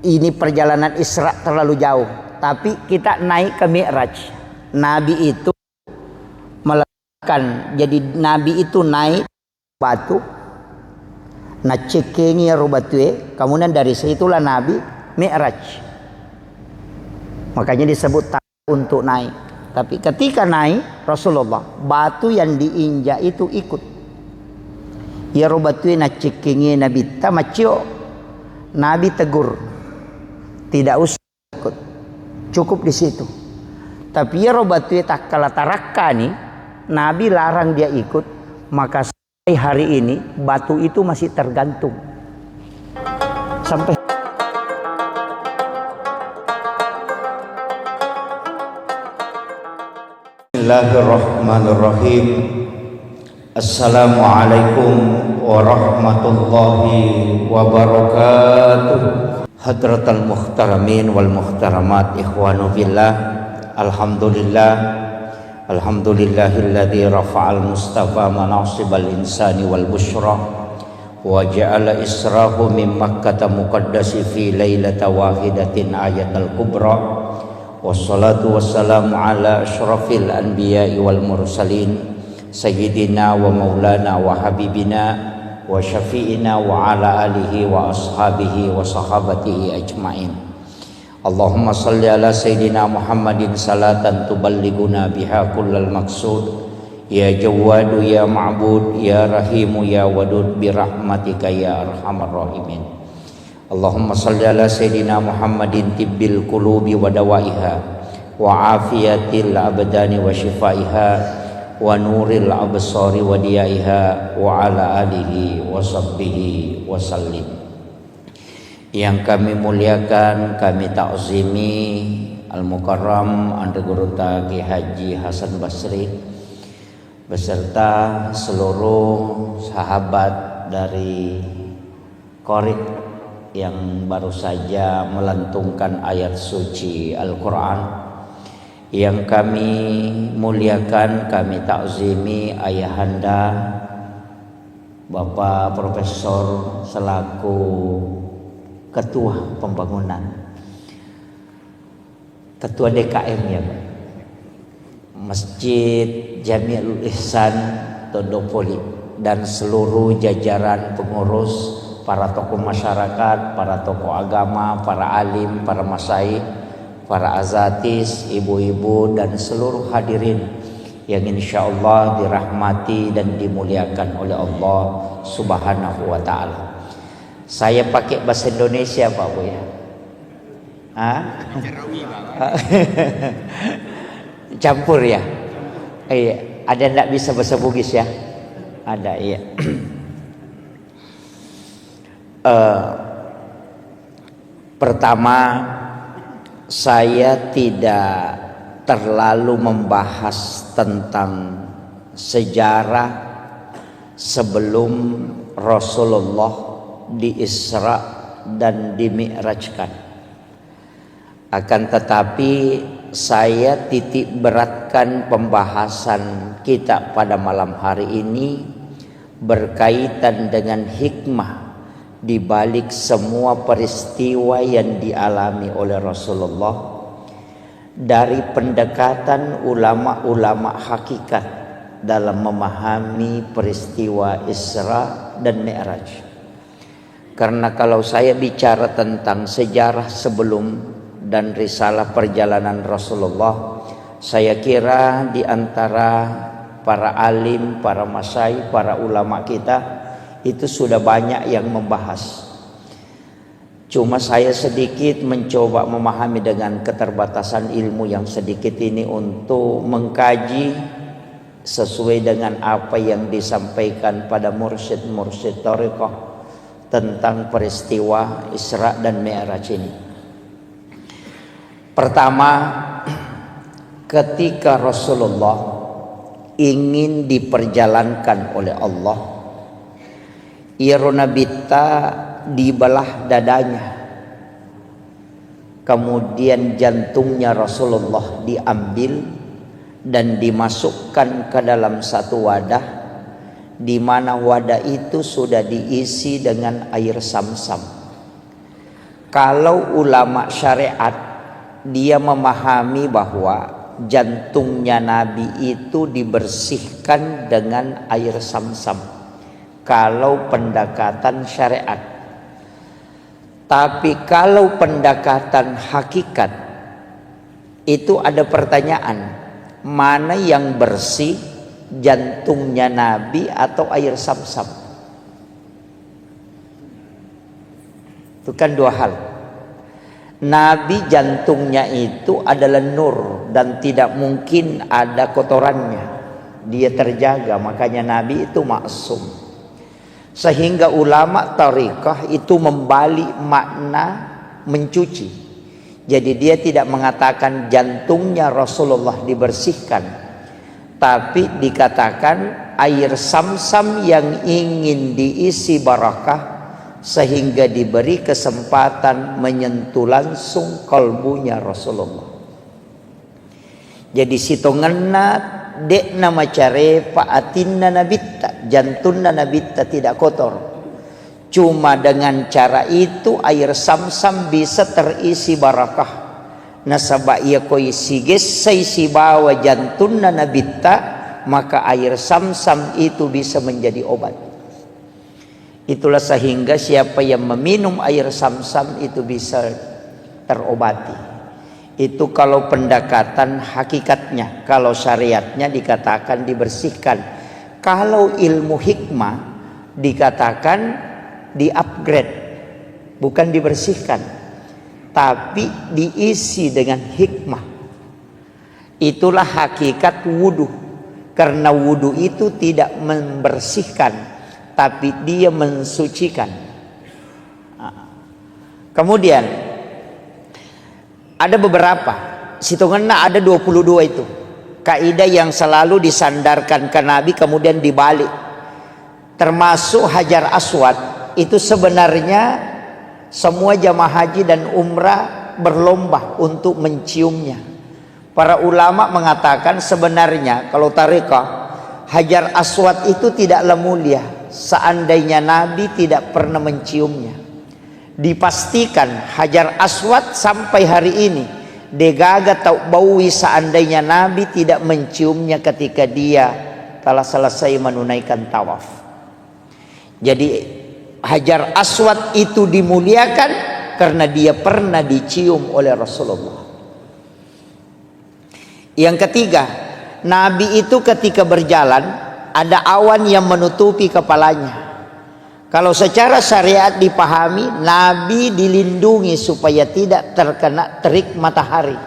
ini perjalanan Isra terlalu jauh, tapi kita naik ke Mi'raj. Nabi itu meletakkan, jadi Nabi itu naik batu, nah cekengi rubatue, kemudian dari situlah Nabi Mi'raj. Makanya disebut tak untuk naik. Tapi ketika naik Rasulullah, batu yang diinjak itu ikut. Ya rubatue na cekengi Nabi tamacio. Nabi tegur, tidak usah ikut, cukup di situ. Tapi ya robatue tak kala tarakka nih, Nabi larang dia ikut, maka sampai hari ini batu itu masih tergantung sampai. Bismillahirrahmanirrahim. Assalamualaikum warahmatullahi wabarakatuh. Hadratal muhtaramin wal muhtaramat, ikhwanu fillah. Alhamdulillahilladzi rafa'al mustafa manasibal insani wal busyra wa ja'ala israhu min makkata muqaddasi fi lailata wahidatin ayatal kubra. Wassalatu wassalamu ala asyrafil anbiya'i wal mursalin sayyidina wa maulana wa habibina wa syafi'ina wa ala alihi wa ashabihi wa sahabatihi ajma'in. Allahumma salli ala sayyidina Muhammadin salatan tuballiguna biha kullal maqsud. Ya Jawadu ya Ma'bud ya Rahimu ya Wadud birahmatika ya arhamar rahimin. Allahumma salli ala sayyidina Muhammadin tibbil qulubi wa dawaiha wa afiyatil abdani wa shifaiha wa nuril absari wa diyaiha wa ala alihi wa sahbihi wa sallim. Yang kami muliakan, kami ta'zimi Al-Mukarram Anda Guru Ki Haji Hasan Basri beserta seluruh sahabat dari Qorik yang baru saja melantungkan ayat suci Al-Quran. Yang kami muliakan, kami ta'zimi ayahanda Bapak Profesor selaku Ketua Pembangunan, Ketua DKM ya Pak, Masjid Jami'ul Ihsan Tondopoli, dan seluruh jajaran pengurus, para tokoh masyarakat, para tokoh agama, para alim, para masyayikh, para azatis, ibu-ibu, dan seluruh hadirin yang insyaallah dirahmati dan dimuliakan oleh Allah Subhanahu wa ta'ala. Saya pakai bahasa Indonesia Pak Bu ya. Campur ya. Iya, ada enggak bisa bahasa Bugis ya? Ada, iya. Pertama, saya tidak terlalu membahas tentang sejarah sebelum Rasulullah di Isra dan di Mi'rajkan. Akan tetapi saya titik beratkan pembahasan kita pada malam hari ini berkaitan dengan hikmah di balik semua peristiwa yang dialami oleh Rasulullah dari pendekatan ulama-ulama hakikat dalam memahami peristiwa Isra dan Mi'raj. Karena kalau saya bicara tentang sejarah sebelum dan risalah perjalanan Rasulullah, saya kira di antara para alim, para masyayikh, para ulama kita itu sudah banyak yang membahas. Cuma saya sedikit mencoba memahami dengan keterbatasan ilmu yang sedikit ini untuk mengkaji sesuai dengan apa yang disampaikan pada mursyid-mursyid thariqah tentang peristiwa Isra dan Mi'raj ini. Pertama, ketika Rasulullah ingin diperjalankan oleh Allah, Ironabita dibelah dadanya, kemudian jantungnya Rasulullah diambil dan dimasukkan ke dalam satu wadah, di mana wadah itu sudah diisi dengan air Zamzam. Kalau ulama syariat dia memahami bahwa jantungnya Nabi itu dibersihkan dengan air Zamzam kalau pendekatan syariat. Tapi kalau pendekatan hakikat itu ada pertanyaan, mana yang bersih, jantungnya Nabi atau air Zamzam? Itu kan dua hal. Nabi jantungnya itu adalah nur dan tidak mungkin ada kotorannya. Dia terjaga, makanya Nabi itu maksum. Sehingga ulama tariqah itu membalik makna mencuci. Jadi dia tidak mengatakan jantungnya Rasulullah dibersihkan, tapi dikatakan air Zamzam yang ingin diisi barakah sehingga diberi kesempatan menyentuh langsung kalbunya Rasulullah. Jadi sitonganna dek nama care paatinna nabitta, jantungna nabitta tidak kotor. Cuma dengan cara itu air Zamzam bisa terisi barakah. Nasaba ia koi siges si bawa jantungna nabitta, maka air Zamzam itu bisa menjadi obat. Itulah sehingga siapa yang meminum air Zamzam itu bisa terobati. Itu kalau pendekatan hakikatnya. Kalau syariatnya dikatakan dibersihkan. Kalau ilmu hikmah dikatakan di-upgrade, bukan dibersihkan, tapi diisi dengan hikmah. Itulah hakikat wudu. Karena wudu itu tidak membersihkan, tapi dia mensucikan. Kemudian ada beberapa, hitungannya ada 22 itu. Kaidah yang selalu disandarkan ke Nabi kemudian dibalik. Termasuk Hajar Aswad itu sebenarnya semua jamaah haji dan umrah berlomba untuk menciumnya. Para ulama mengatakan sebenarnya kalau tariqah Hajar Aswad itu tidaklah mulia seandainya Nabi tidak pernah menciumnya. Dipastikan Hajar Aswad sampai hari ini degaga tau baui seandainya Nabi tidak menciumnya ketika dia telah selesai menunaikan tawaf. Jadi Hajar Aswad itu dimuliakan karena dia pernah dicium oleh Rasulullah. Yang ketiga, Nabi itu ketika berjalan ada awan yang menutupi kepalanya. Kalau secara syariat dipahami, Nabi dilindungi supaya tidak terkena terik matahari.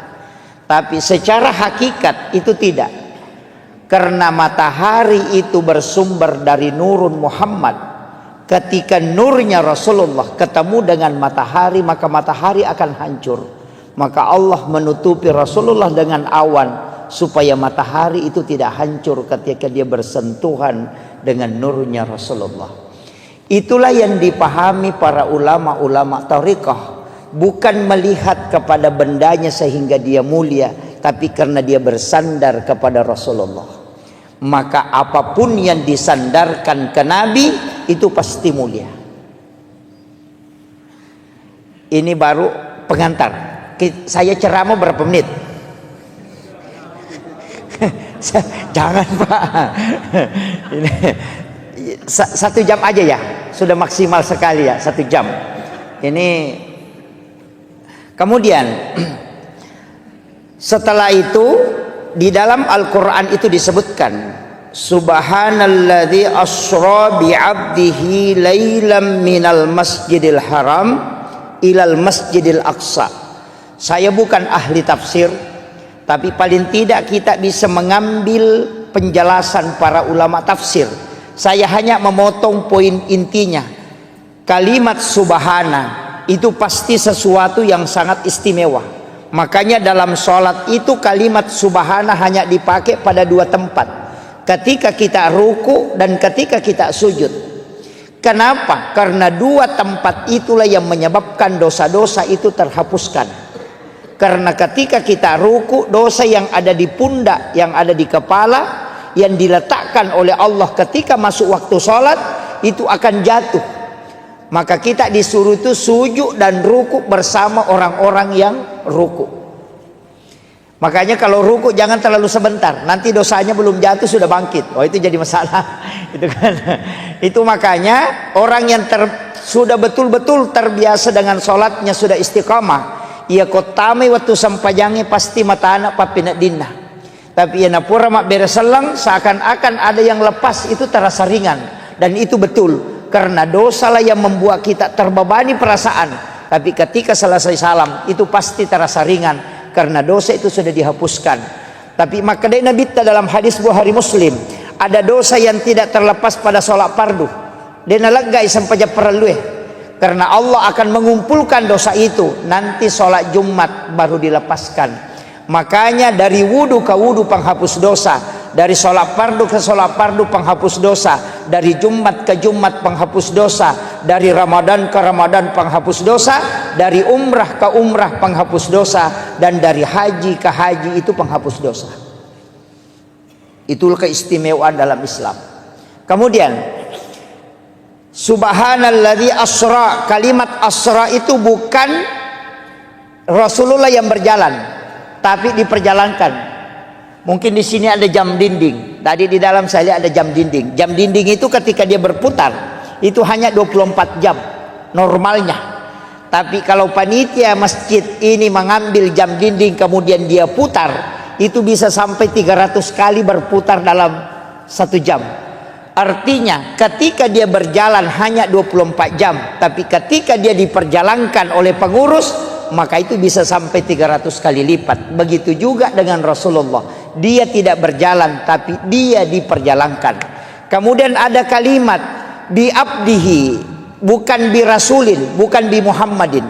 Tapi secara hakikat itu tidak. Karena matahari itu bersumber dari nurun Muhammad. Ketika nurnya Rasulullah ketemu dengan matahari, maka matahari akan hancur. Maka Allah menutupi Rasulullah dengan awan supaya matahari itu tidak hancur ketika dia bersentuhan dengan nurnya Rasulullah. Itulah yang dipahami para ulama-ulama tariqah, bukan melihat kepada bendanya sehingga dia mulia, tapi karena dia bersandar kepada Rasulullah. Maka apapun yang disandarkan ke Nabi itu pasti mulia. Ini baru pengantar. Saya ceramah berapa menit? Jangan Pak. Ini 1 jam aja ya, sudah maksimal sekali ya 1 jam. Ini kemudian setelah itu di dalam Al-Quran itu disebutkan Subhanalladzi asra bi'abdihi lailam minal masjidil haram ilal masjidil aqsa. Saya bukan ahli tafsir, tapi paling tidak kita bisa mengambil penjelasan para ulama tafsir. Saya hanya memotong poin intinya. Kalimat subhana itu pasti sesuatu yang sangat istimewa. Makanya dalam sholat itu kalimat subhana hanya dipakai pada 2 tempat. Ketika kita ruku dan ketika kita sujud. Kenapa? Karena 2 tempat itulah yang menyebabkan dosa-dosa itu terhapuskan. Karena ketika kita ruku, dosa yang ada di pundak, yang ada di kepala, yang diletakkan oleh Allah ketika masuk waktu sholat itu akan jatuh. Maka kita disuruh itu sujud dan ruku bersama orang-orang yang ruku. Makanya kalau ruku jangan terlalu sebentar, nanti dosanya belum jatuh sudah bangkit. Oh, itu jadi masalah. Itu kan. Itu makanya orang yang sudah betul-betul terbiasa dengan sholatnya, sudah istiqamah, ia kotame waktu sampajangi pasti mata anak papina dinna. Tapi ia napura mak bereselang seakan-akan ada yang lepas, itu terasa ringan. Dan itu betul, karena dosa lah yang membuat kita terbebani perasaan. Tapi ketika selesai salam itu pasti terasa ringan, karena dosa itu sudah dihapuskan. Tapi maka Nabi dalam hadis Bukhari Muslim, ada dosa yang tidak terlepas pada sholat fardu. Dia nalagai sampai perlu, karena Allah akan mengumpulkan dosa itu nanti sholat Jumat baru dilepaskan. Makanya dari wudu ke wudu penghapus dosa, dari sholat fardu ke sholat fardu penghapus dosa, dari Jumat ke Jumat penghapus dosa, dari Ramadan ke Ramadan penghapus dosa, dari umrah ke umrah penghapus dosa, dan dari haji ke haji itu penghapus dosa. Itulah keistimewaan dalam Islam. Kemudian subhanalladzi asra, kalimat asra itu bukan Rasulullah yang berjalan, tapi diperjalankan. Mungkin di sini ada jam dinding. Tadi di dalam saya lihat ada jam dinding. Jam dinding itu ketika dia berputar itu hanya 24 jam normalnya. Tapi kalau panitia masjid ini mengambil jam dinding kemudian dia putar, itu bisa sampai 300 kali berputar dalam 1 jam. Artinya ketika dia berjalan hanya 24 jam, tapi ketika dia diperjalankan oleh pengurus, maka itu bisa sampai 300 kali lipat. Begitu juga dengan Rasulullah, dia tidak berjalan tapi dia diperjalankan. Kemudian ada kalimat bi abdihi, bukan bi rasulin, bukan bi Muhammadin.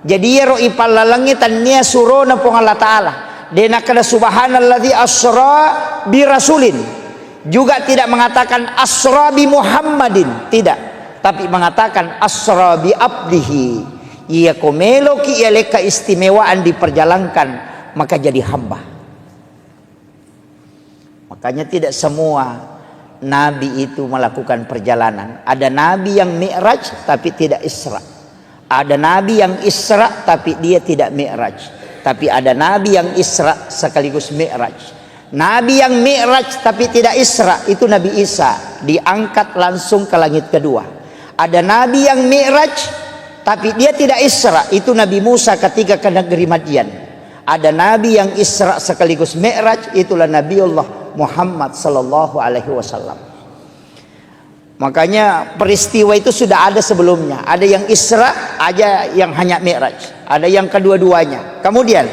Jadi ya roi palalangit nia surona pong Allah Ta'ala. Dena kada subhanalladzi asra bi rasulin. Juga tidak mengatakan asra bi Muhammadin, tidak, tapi mengatakan asra bi abdihi. Ia komelo ki ia leka istimewaan diperjalankan, maka jadi hamba. Makanya tidak semua nabi itu melakukan perjalanan. Ada nabi yang mi'raj tapi tidak isra. Ada nabi yang isra tapi dia tidak mi'raj. Tapi ada nabi yang isra sekaligus mi'raj. Nabi yang mi'raj tapi tidak isra itu Nabi Isa, diangkat langsung ke langit kedua. Ada nabi yang mi'raj tapi dia tidak isra, itu Nabi Musa ketika ke negeri Madian. Ada nabi yang isra sekaligus mi'raj, itulah Nabiullah Muhammad sallallahu alaihi wasallam. Makanya peristiwa itu sudah ada sebelumnya. Ada yang isra, ada yang hanya mi'raj, ada yang kedua-duanya. Kemudian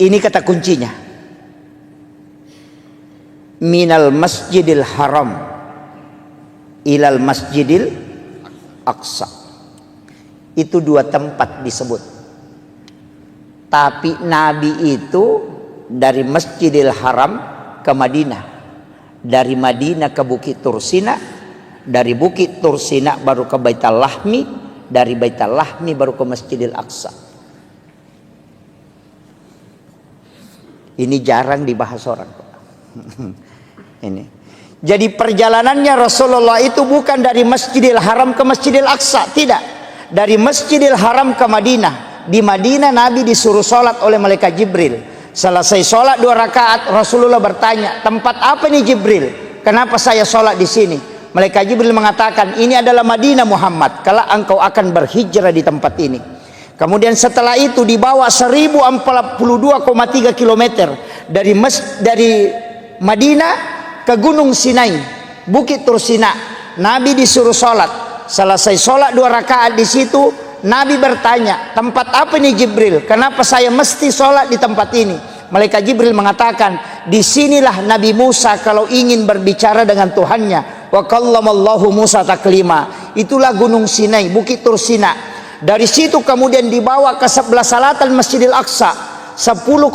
ini kata kuncinya, minal masjidil haram ilal masjidil aqsa. Itu 2 tempat disebut. Tapi Nabi itu dari Masjidil Haram ke Madinah, dari Madinah ke Bukit Tursina, dari Bukit Tursina baru ke Baitul Lahmi, dari Baitul Lahmi baru ke Masjidil Aqsa. Ini jarang dibahas orang. Ini. Jadi perjalanannya Rasulullah itu bukan dari Masjidil Haram ke Masjidil Aqsa, tidak. Dari Masjidil Haram ke Madinah. Di Madinah Nabi disuruh sholat oleh malaikat Jibril. Selesai sholat 2 rakaat, Rasulullah bertanya, tempat apa nih Jibril? Kenapa saya sholat di sini? Malaikat Jibril mengatakan, ini adalah Madinah Muhammad, kalau engkau akan berhijrah di tempat ini. Kemudian setelah itu dibawa 1042,3 km dari Madinah ke Gunung Sinai, Bukit Tursina. Nabi disuruh sholat. Selesai sholat 2 rakaat di situ, Nabi bertanya, tempat apa nih Jibril? Kenapa saya mesti sholat di tempat ini? Malaikat Jibril mengatakan, disinilah Nabi Musa kalau ingin berbicara dengan Tuhannya. Wa kallamallahu Musa taklima. Itulah Gunung Sinai, Bukit Tursina. Dari situ kemudian dibawa ke sebelah selatan Masjidil Aqsa, 10,7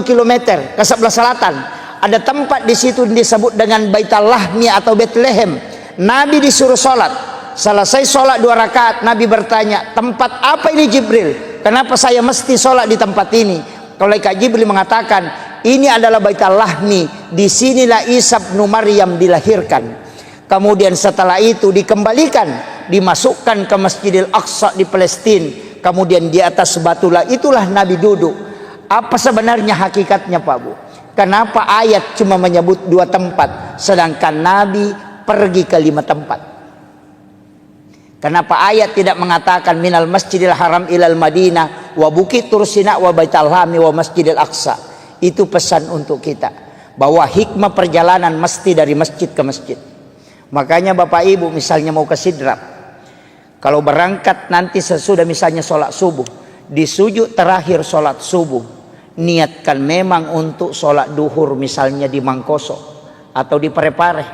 km ke sebelah selatan. Ada tempat di situ disebut dengan Baitul Lahmi atau Bethlehem. Nabi disuruh sholat. Selesai sholat 2 rakaat, Nabi bertanya, tempat apa ini Jibril? Kenapa saya mesti sholat di tempat ini? Malaikat Jibril mengatakan, ini adalah Baitul Lahmi, disinilah Isa bin Maryam dilahirkan. Kemudian setelah itu dikembalikan dimasukkan ke Masjidil Aqsa di Palestina, kemudian di atas batulah itulah Nabi duduk. Apa sebenarnya hakikatnya Pak Bu? Kenapa ayat cuma menyebut 2 tempat sedangkan Nabi pergi ke 5 tempat? Kenapa ayat tidak mengatakan minal Masjidil Haram ilal Madinah wa Bukit Tursina wa Baitul Hami wa Masjidil Aqsa? Itu pesan untuk kita bahwa hikmah perjalanan mesti dari masjid ke masjid. Makanya Bapak Ibu misalnya mau ke Sidrap, kalau berangkat nanti sesudah misalnya sholat subuh, di sujud terakhir sholat subuh niatkan memang untuk sholat duhur misalnya di Mangkoso atau di Parepare.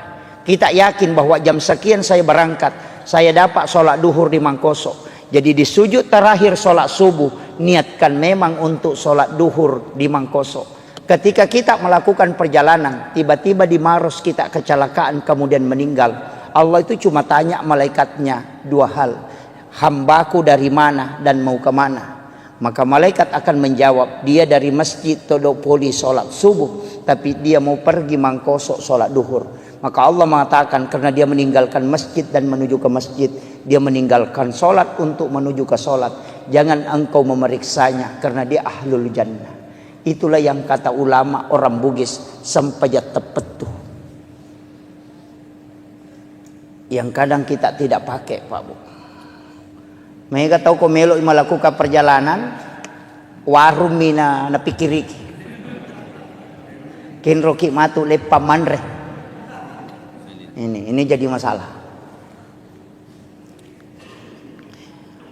Kita yakin bahwa jam sekian saya berangkat, saya dapat sholat duhur di Mangkoso. Jadi di sujud terakhir sholat subuh niatkan memang untuk sholat duhur di Mangkoso. Ketika kita melakukan perjalanan, tiba-tiba di Maros kita kecelakaan kemudian meninggal, Allah itu cuma tanya malaikatnya 2 hal, hambaku dari mana dan mau kemana? Maka malaikat akan menjawab, dia dari Masjid Todopoli sholat subuh, tapi dia mau pergi Mangkoso sholat duhur. Maka Allah mengatakan karena dia meninggalkan masjid dan menuju ke masjid, dia meninggalkan sholat untuk menuju ke sholat. Jangan engkau memeriksanya karena dia ahlul jannah. Itulah yang kata ulama orang Bugis, sempajat tepetuh. Yang kadang kita tidak pakai Pak Bu. Mereka tahu kau melok melakukan perjalanan warung mina na pikiriki kenroki matu lepa manre. Ini jadi masalah.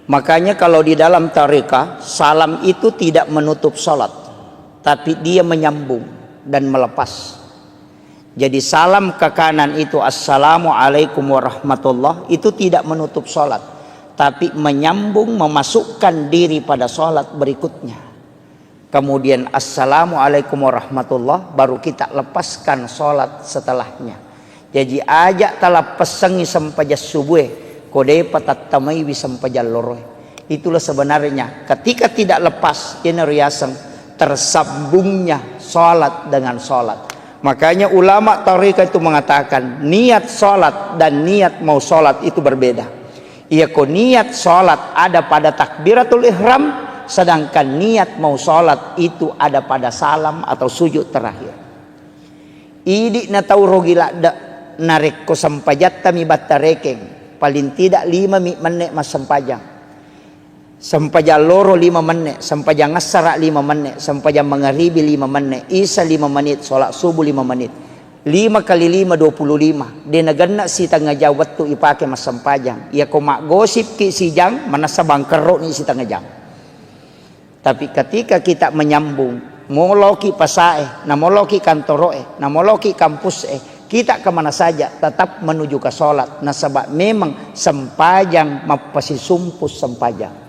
Makanya kalau di dalam tarekat salam itu tidak menutup salat, tapi dia menyambung dan melepas. Jadi salam ke kanan itu assalamualaikum warahmatullah itu tidak menutup salat, tapi menyambung memasukkan diri pada sholat berikutnya. Kemudian assalamualaikum warahmatullah baru kita lepaskan sholat setelahnya. Jadi ajak telah pesangi sampaja subuh kode patattamai sampaja loroy. Itulah sebenarnya ketika tidak lepas ini riasan tersambungnya sholat dengan sholat. Makanya ulama tarekat itu mengatakan niat sholat dan niat mau sholat itu berbeda. Ia niat sholat ada pada takbiratul ihram, sedangkan niat mau sholat itu ada pada salam atau sujud terakhir. Idi na tau rogila narik ko sampajat tami batarekeng paling tidak 5 menit mas sampajang. Sampajang loro 5 menit, sampajang ngasara 5 menit, sampajang mengharibi 5 menit, isa 5 menit, sholat subuh 5 menit. 5 kali 5 25. Dia nagana si tengah jawat tu ipake mas sampajang. Ia ko mak gosip ki si jang manasa bangkero ni si tengah jang. Tapi ketika kita menyambung moloki pasae, namoloki kantoroe, namoloki kampus kita kemana saja tetap menuju ke sholat. Nah sebab memang sampajang mapasi sumpus sampajang.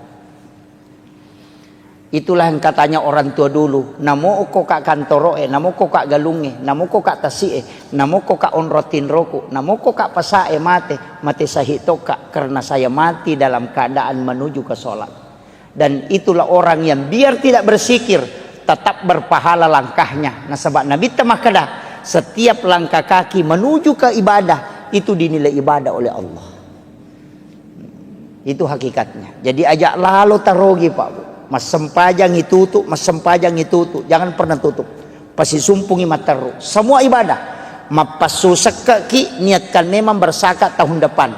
Itulah yang katanya orang tua dulu, namo ko kak kantoroe, namo ko kak galunge, namo ko kak tasie, namo ko kak onrotin roku, namo ko kak pasae mate sahitoka, karena saya mati dalam keadaan menuju ke sholat. Dan itulah orang yang biar tidak bersikir tetap berpahala langkahnya. Nah sebab Nabi temakada setiap langkah kaki menuju ke ibadah itu dinilai ibadah oleh Allah. Itu hakikatnya. Jadi ajak lalu tarogi Pak Bu. Mas sempajang itu, mas sempajang itu, jangan pernah tutup. Pasti sumpungi mataru. Semua ibadah. Mapasusak kaki niatkan memang bersakat tahun depan.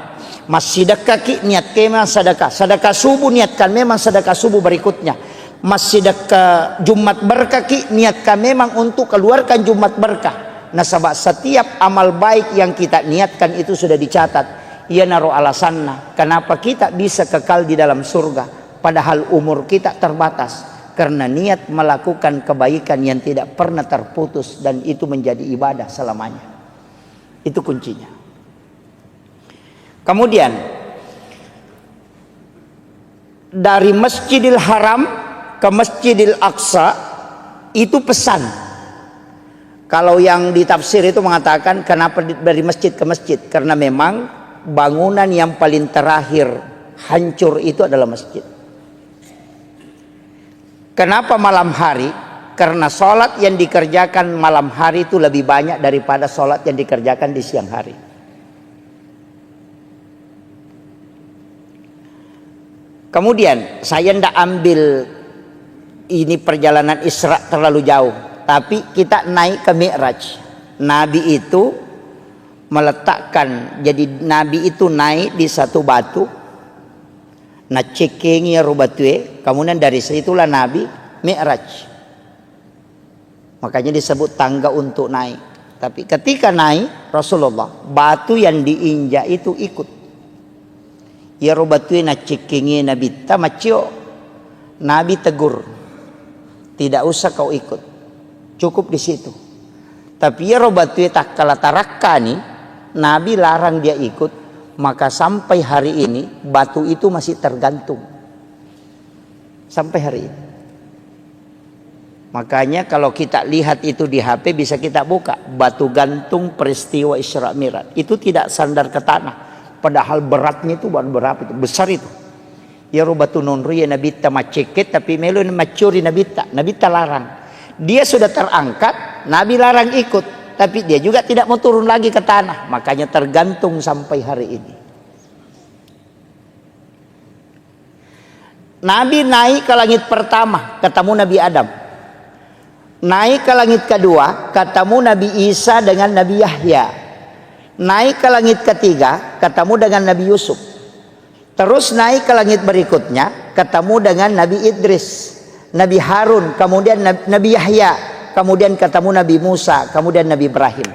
Mas sedekah ki niat memang sedekah. Sedekah subuh niatkan memang sedekah subuh berikutnya. Mas sedekah Jumat berkah ki niatkan memang untuk keluarkan Jumat berkah. Nah sebab setiap amal baik yang kita niatkan itu sudah dicatat. Ia naruh alasannya kenapa kita bisa kekal di dalam surga. Padahal umur kita terbatas karena niat melakukan kebaikan yang tidak pernah terputus dan itu menjadi ibadah selamanya. Itu kuncinya. Kemudian dari Masjidil Haram ke Masjidil Aqsa itu pesan. Kalau yang ditafsir itu mengatakan kenapa dari masjid ke masjid, karena memang bangunan yang paling terakhir hancur itu adalah masjid. Kenapa malam hari? Karena sholat yang dikerjakan malam hari itu lebih banyak daripada sholat yang dikerjakan di siang hari. Kemudian saya tidak ambil ini perjalanan Isra terlalu jauh, tapi kita naik ke Mi'raj. Nabi itu meletakkan, jadi Nabi itu naik di satu batu, nah cekengi rubatue, kemudian dari situlah Nabi Mi'raj. Makanya disebut tangga untuk naik. Tapi ketika naik Rasulullah, batu yang diinjak itu ikut. Ya rubatue na cekengi Nabi tamacio. Nabi tegur, tidak usah kau ikut, cukup di situ. Tapi ya rubatue tak kala tarakani, Nabi larang dia ikut, maka sampai hari ini batu itu masih tergantung. Sampai hari ini. Makanya kalau kita lihat itu di HP bisa kita buka. Batu gantung peristiwa Isra Mi'raj. Itu tidak sandar ke tanah. Padahal beratnya itu berapa itu? Besar itu. Ya rubatu nunri ya nabita maceket tapi melon macuri nabita. Nabita larang. Dia sudah terangkat, Nabi larang ikut. Tapi dia juga tidak mau turun lagi ke tanah. Makanya tergantung sampai hari ini. Nabi naik ke langit pertama, ketemu Nabi Adam. Naik ke langit kedua, ketemu Nabi Isa dengan Nabi Yahya. Naik ke langit ketiga, ketemu dengan Nabi Yusuf. Terus naik ke langit berikutnya, ketemu dengan Nabi Idris, Nabi Harun, kemudian Nabi Yahya, kemudian ketemu Nabi Musa, kemudian Nabi Ibrahim.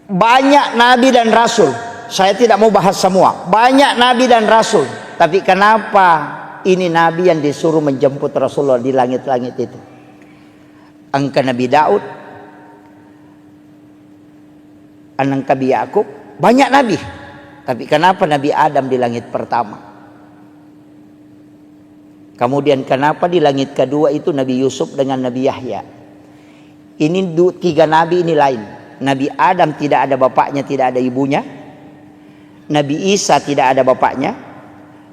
Banyak Nabi dan Rasul. Saya tidak mau bahas semua. Banyak Nabi dan Rasul. Tapi kenapa ini Nabi yang disuruh menjemput Rasulullah di langit-langit itu? Angka Nabi Daud, anak Nabi Yakub, banyak Nabi. Tapi kenapa Nabi Adam di langit pertama? Kemudian kenapa di langit kedua itu Nabi Yusuf dengan Nabi Yahya? Ini tiga Nabi ini lain. Nabi Adam tidak ada bapaknya, tidak ada ibunya. Nabi Isa tidak ada bapaknya.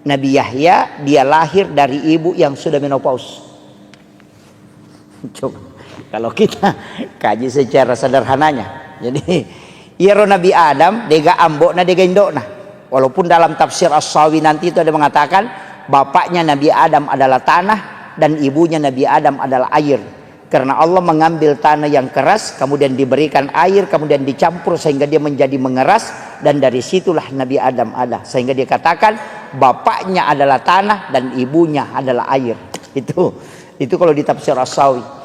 Nabi Yahya dia lahir dari ibu yang sudah menopause. Coba kalau kita kaji secara sederhananya, jadi Iro Nabi Adam dega ambok na dega indok na. Walaupun dalam tafsir As-Sawi nanti itu ada mengatakan bapaknya Nabi Adam adalah tanah dan ibunya Nabi Adam adalah air. Karena Allah mengambil tanah yang keras kemudian diberikan air kemudian dicampur sehingga dia menjadi mengeras dan dari situlah Nabi Adam ada. Sehingga dia katakan bapaknya adalah tanah dan ibunya adalah air. Itu kalau di tafsir As-Sawi.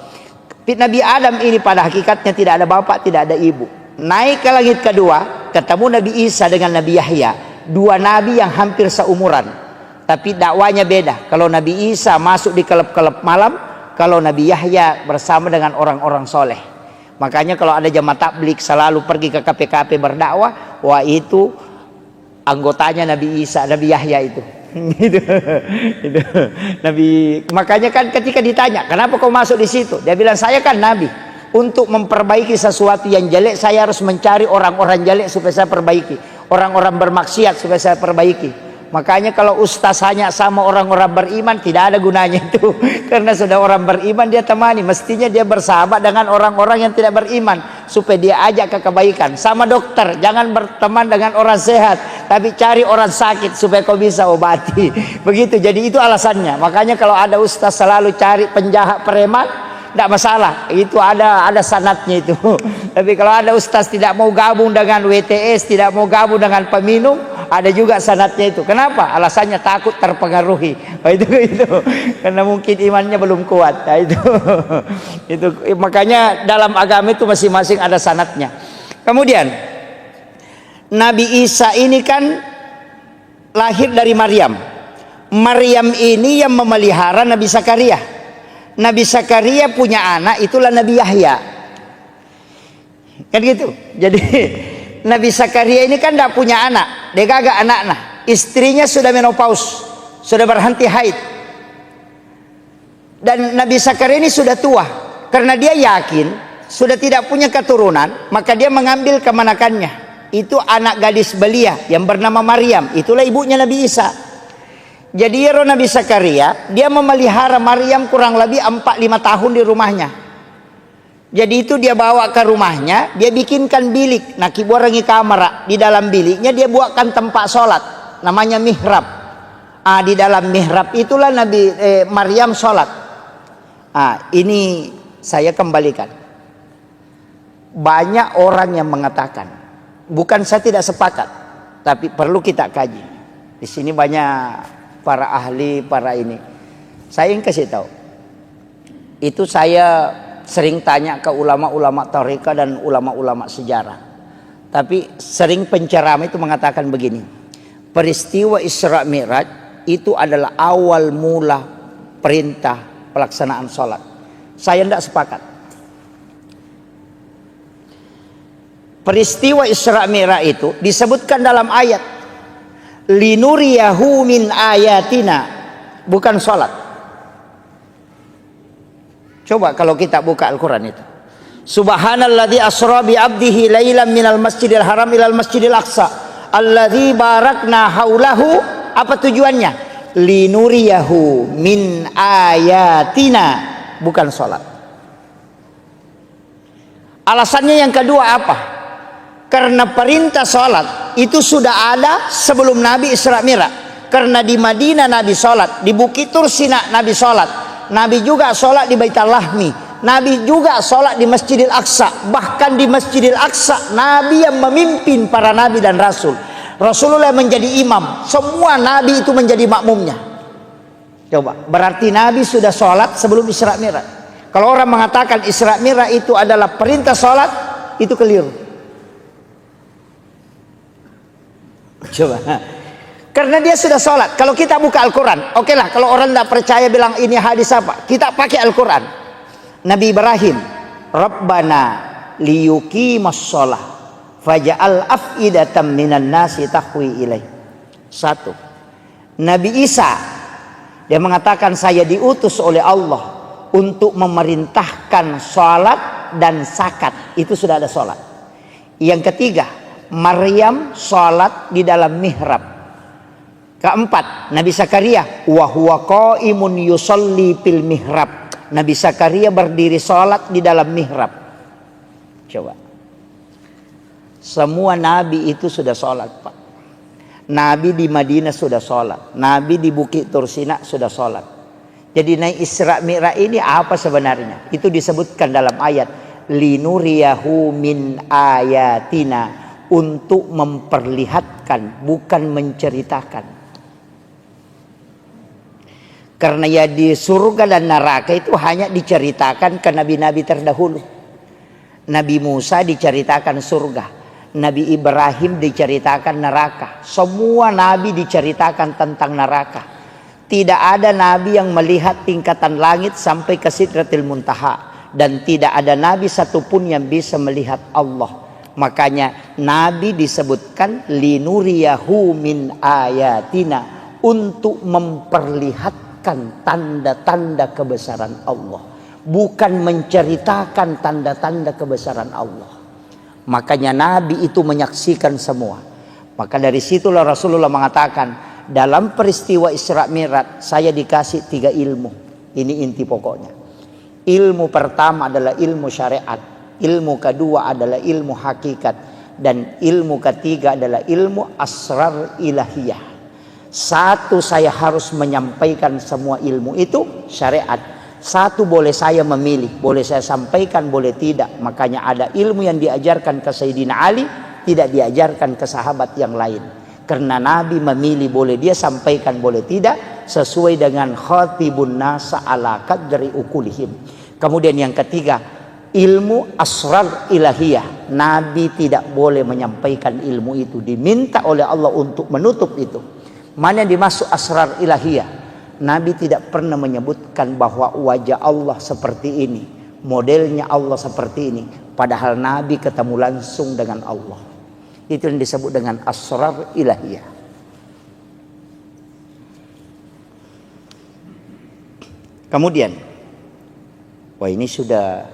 Nabi Adam ini pada hakikatnya tidak ada bapak, tidak ada ibu. Naik ke langit kedua, ketemu Nabi Isa dengan Nabi Yahya. Dua nabi yang hampir seumuran. Tapi dakwanya beda. Kalau Nabi Isa masuk di kelab-kelab malam, kalau Nabi Yahya bersama dengan orang-orang soleh. Makanya kalau ada jamaah tabligh selalu pergi ke KPKP berdakwah, wah itu anggotanya Nabi Isa, Nabi Yahya itu. Itu Nabi. Makanya kan ketika ditanya kenapa kau masuk di situ, dia bilang saya kan Nabi. Untuk memperbaiki sesuatu yang jelek saya harus mencari orang-orang jelek supaya saya perbaiki, orang-orang bermaksiat supaya saya perbaiki. Makanya kalau ustaz hanya sama orang-orang beriman tidak ada gunanya itu. Karena sudah orang beriman dia temani, mestinya dia bersahabat dengan orang-orang yang tidak beriman supaya dia ajak ke kebaikan. Sama dokter, jangan berteman dengan orang sehat, tapi cari orang sakit supaya kau bisa obati. Begitu. Jadi itu alasannya. Makanya kalau ada ustaz selalu cari penjahat preman, tidak masalah, itu ada sanatnya itu. Tapi kalau ada ustaz tidak mau gabung dengan WTS, tidak mau gabung dengan peminum, ada juga sanatnya itu. Kenapa? Alasannya takut terpengaruhi. Itu karena mungkin imannya belum kuat. Nah, itu makanya dalam agama itu masing-masing ada sanatnya. Kemudian Nabi Isa ini kan lahir dari Maryam. Maryam ini yang memelihara Nabi Zakaria. Nabi Zakaria punya anak, itulah Nabi Yahya. Kan gitu. Jadi Nabi Zakaria ini kan tidak punya anak, dia gagak anak. Istrinya sudah menopause, sudah berhenti haid. Dan Nabi Zakaria ini sudah tua. Karena dia yakin sudah tidak punya keturunan, maka dia mengambil kemanakannya. Itu anak gadis belia yang bernama Maryam, itulah ibunya Nabi Isa. Jadi Nabi Zakaria dia memelihara Maryam kurang lebih 4-5 tahun di rumahnya. Jadi itu dia bawa ke rumahnya, dia bikinkan bilik, nakibuarangi kamar. Di dalam biliknya dia buatkan tempat sholat, namanya mihrab. Di dalam mihrab itulah Nabi Maryam sholat. Ini saya kembalikan. Banyak orang yang mengatakan, bukan saya tidak sepakat, tapi perlu kita kaji. Di sini banyak para ahli, para ini. Saya ingin kasih tahu. Itu saya sering tanya ke ulama-ulama tarekat dan ulama-ulama sejarah. Tapi sering penceramah itu mengatakan begini. Peristiwa Isra Mi'raj itu adalah awal mula perintah pelaksanaan sholat. Saya tidak sepakat. Peristiwa Isra Mi'raj itu disebutkan dalam ayat linuriyahu min ayatina, bukan sholat. Coba kalau kita buka Al-Quran itu, subhanalladzi asra bi abdihi lailan minal masjidil haram ilal masjidil aqsa alladzi barakna haulahu. Apa tujuannya? Linuriyahu min ayatina, bukan sholat. Alasannya yang kedua apa? Karena perintah sholat itu sudah ada sebelum Nabi Isra Mi'raj. Karena di Madinah Nabi sholat, di Bukit Tursina Nabi sholat, Nabi juga sholat di Baitul Lahmi, Nabi juga sholat di Masjidil Aqsa. Bahkan di Masjidil Aqsa Nabi yang memimpin para Nabi dan Rasul. Rasulullah menjadi imam, semua Nabi itu menjadi makmumnya. Coba, berarti Nabi sudah sholat sebelum Isra Mi'raj. Kalau orang mengatakan Isra Mi'raj itu adalah perintah sholat, itu keliru. Coba, karena dia sudah sholat. Kalau kita buka Al-Quran, oke lah. Kalau orang tidak percaya bilang ini hadis apa, kita pakai Al-Quran. Nabi Ibrahim, Rabbana liyuqimas sholah faja'al af'idatam minan nasi tahwi ilaih. Satu. Nabi Isa, dia mengatakan saya diutus oleh Allah untuk memerintahkan sholat dan zakat. Itu sudah ada sholat. Yang ketiga, Maryam sholat di dalam mihrab. Keempat, Nabi Zakaria wa huwa qaimun yusolli fil mihrab. Nabi Zakaria berdiri sholat di dalam mihrab. Coba, semua Nabi itu sudah sholat, Pak. Nabi di Madinah sudah sholat, Nabi di Bukit Tursina sudah sholat. Jadi naik Isra Mi'raj ini apa sebenarnya? Itu disebutkan dalam ayat linuriyahu min ayatina, untuk memperlihatkan, bukan menceritakan. Karena ya di surga dan neraka itu hanya diceritakan ke nabi-nabi terdahulu. Nabi Musa diceritakan surga, Nabi Ibrahim diceritakan neraka. Semua nabi diceritakan tentang neraka. Tidak ada nabi yang melihat tingkatan langit sampai ke Sidratil Muntaha, dan tidak ada nabi satupun yang bisa melihat Allah. Makanya Nabi disebutkan linuriyahu min ayatina, untuk memperlihatkan tanda-tanda kebesaran Allah, bukan menceritakan tanda-tanda kebesaran Allah. Makanya Nabi itu menyaksikan semua. Maka dari situlah Rasulullah mengatakan, dalam peristiwa Isra Mi'raj saya dikasih 3 ilmu. Ini inti pokoknya. Ilmu pertama adalah ilmu syariat, ilmu kedua adalah ilmu hakikat, dan ilmu ketiga adalah ilmu asrar ilahiyah. Satu, saya harus menyampaikan semua ilmu itu syariat. Satu, boleh saya memilih, boleh saya sampaikan, boleh tidak. Makanya ada ilmu yang diajarkan ke Sayyidina Ali, tidak diajarkan ke sahabat yang lain. Karena Nabi memilih, boleh dia sampaikan, boleh tidak, sesuai dengan khatibun nasa ala qadri ukulihim. Kemudian yang ketiga, ilmu asrar ilahiyah. Nabi tidak boleh menyampaikan ilmu itu, diminta oleh Allah untuk menutup itu. Mana yang dimaksud asrar ilahiyah? Nabi tidak pernah menyebutkan bahwa wajah Allah seperti ini, modelnya Allah seperti ini, padahal Nabi ketemu langsung dengan Allah. Itu yang disebut dengan asrar ilahiyah. Kemudian, wah ini sudah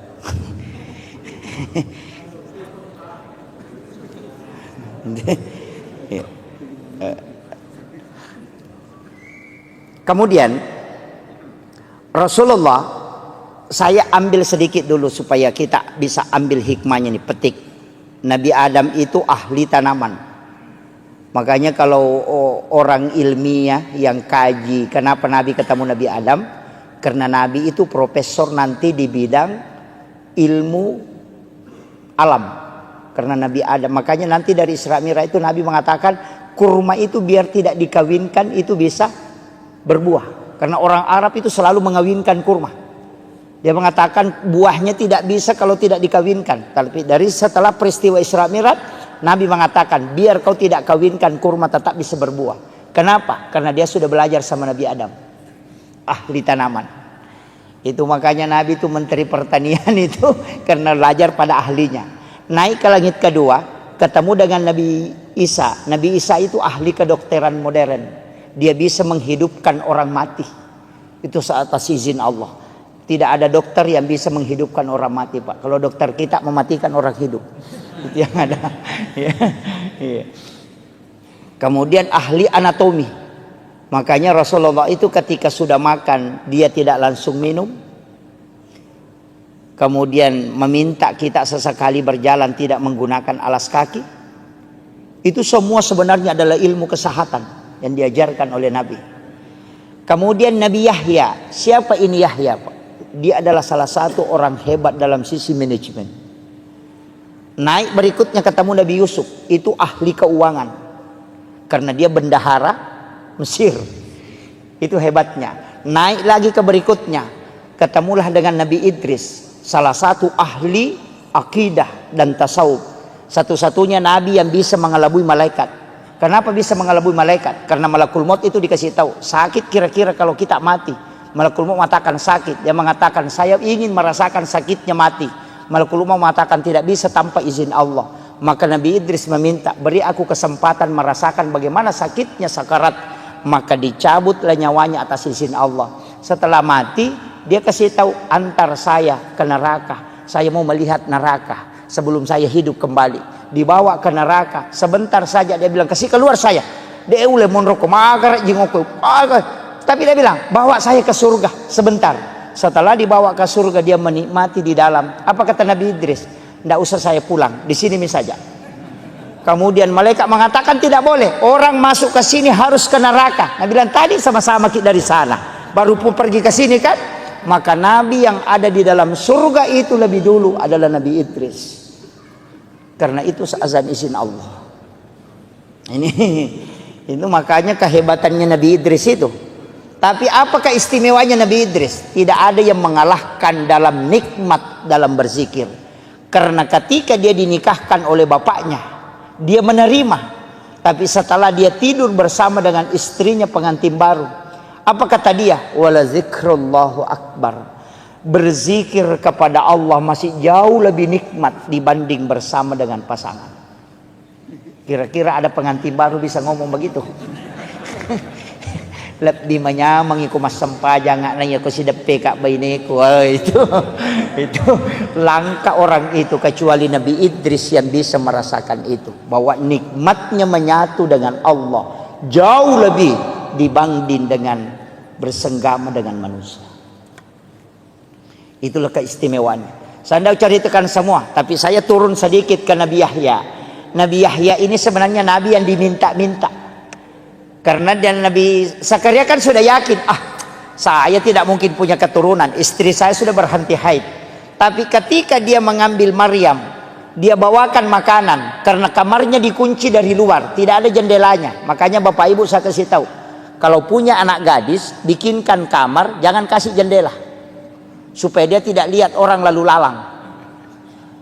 kemudian Rasulullah, saya ambil sedikit dulu supaya kita bisa ambil hikmahnya nih, petik. Nabi Adam itu ahli tanaman. Makanya kalau orang ilmiah yang kaji kenapa Nabi ketemu Nabi Adam, karena Nabi itu profesor nanti di bidang ilmu alam. Karena Nabi Adam, makanya nanti dari Isra Mi'raj itu Nabi mengatakan kurma itu biar tidak dikawinkan itu bisa berbuah. Karena orang Arab itu selalu mengawinkan kurma. Dia mengatakan buahnya tidak bisa kalau tidak dikawinkan. Tapi dari setelah peristiwa Isra Mi'raj, Nabi mengatakan biar kau tidak kawinkan kurma tetap bisa berbuah. Kenapa? Karena dia sudah belajar sama Nabi Adam, ahli tanaman. Itu makanya Nabi itu menteri pertanian itu karena belajar pada ahlinya. Naik ke langit kedua, ketemu dengan Nabi Isa. Nabi Isa itu ahli kedokteran modern. Dia bisa menghidupkan orang mati. Itu atas izin Allah. Tidak ada dokter yang bisa menghidupkan orang mati, Pak. Kalau dokter kita mematikan orang hidup. Itu yang ada. Kemudian ahli anatomi. Makanya Rasulullah itu ketika sudah makan, dia tidak langsung minum. Kemudian meminta kita sesekali berjalan tidak menggunakan alas kaki. Itu semua sebenarnya adalah ilmu kesehatan yang diajarkan oleh Nabi. Kemudian Nabi Yahya. Siapa ini Yahya, Pak? Dia adalah salah satu orang hebat dalam sisi manajemen. Naik berikutnya ketemu Nabi Yusuf. Itu ahli keuangan. Karena dia bendahara Mesir. Itu hebatnya. Naik lagi ke berikutnya. Ketemulah dengan Nabi Idris. Salah satu ahli akidah dan tasawuf. Satu-satunya Nabi yang bisa mengelabui malaikat. Kenapa bisa mengelabui malaikat? Karena malakul maut itu dikasih tahu. Sakit kira-kira kalau kita mati. Malakul maut mengatakan sakit. Dia mengatakan saya ingin merasakan sakitnya mati. Malakul maut mengatakan tidak bisa tanpa izin Allah. Maka Nabi Idris meminta, beri aku kesempatan merasakan bagaimana sakitnya sakarat. Maka dicabutlah nyawanya atas izin Allah. Setelah mati, dia kasih tahu antar saya ke neraka. Saya mau melihat neraka sebelum saya hidup kembali. Dibawa ke neraka. Sebentar saja dia bilang kasih keluar saya. Dia ule monroko magar jingoko. Tapi dia bilang bawa saya ke surga sebentar. Setelah dibawa ke surga dia menikmati di dalam. Apa kata Nabi Idris? Tidak usah saya pulang, di sini saja. Kemudian malaikat mengatakan tidak boleh. Orang masuk ke sini harus ke neraka. Nabi bilang tadi sama-sama kita dari sana. Baru pun pergi ke sini kan. Maka Nabi yang ada di dalam surga itu lebih dulu adalah Nabi Idris. Karena itu seazan izin Allah. Ini itu makanya kehebatannya Nabi Idris itu. Tapi apakah istimewanya Nabi Idris? Tidak ada yang mengalahkan dalam nikmat dalam berzikir. Karena ketika dia dinikahkan oleh bapaknya, dia menerima. Tapi setelah dia tidur bersama dengan istrinya pengantin baru, apa kata dia? Wala zikrullahu akbar. Berzikir kepada Allah masih jauh lebih nikmat dibanding bersama dengan pasangan. Kira-kira ada pengantin baru bisa ngomong begitu? Lebih menyamang iku mas sempajang nanya ko si depe kak bainiku. Itu langka orang itu kecuali Nabi Idris yang bisa merasakan itu, bahwa nikmatnya menyatu dengan Allah jauh lebih dibanding dengan bersenggama dengan manusia. Itulah keistimewaannya. Saya tidak ceritakan semua, tapi saya turun sedikit ke Nabi Yahya. Nabi Yahya ini sebenarnya Nabi yang diminta-minta. Karena dan Nabi Zakaria kan sudah yakin, saya tidak mungkin punya keturunan, istri saya sudah berhenti haid. Tapi ketika dia mengambil Maryam, dia bawakan makanan karena kamarnya dikunci dari luar, tidak ada jendelanya. Makanya Bapak Ibu saya kasih tahu, kalau punya anak gadis, bikinkan kamar, jangan kasih jendela, supaya dia tidak lihat orang lalu lalang.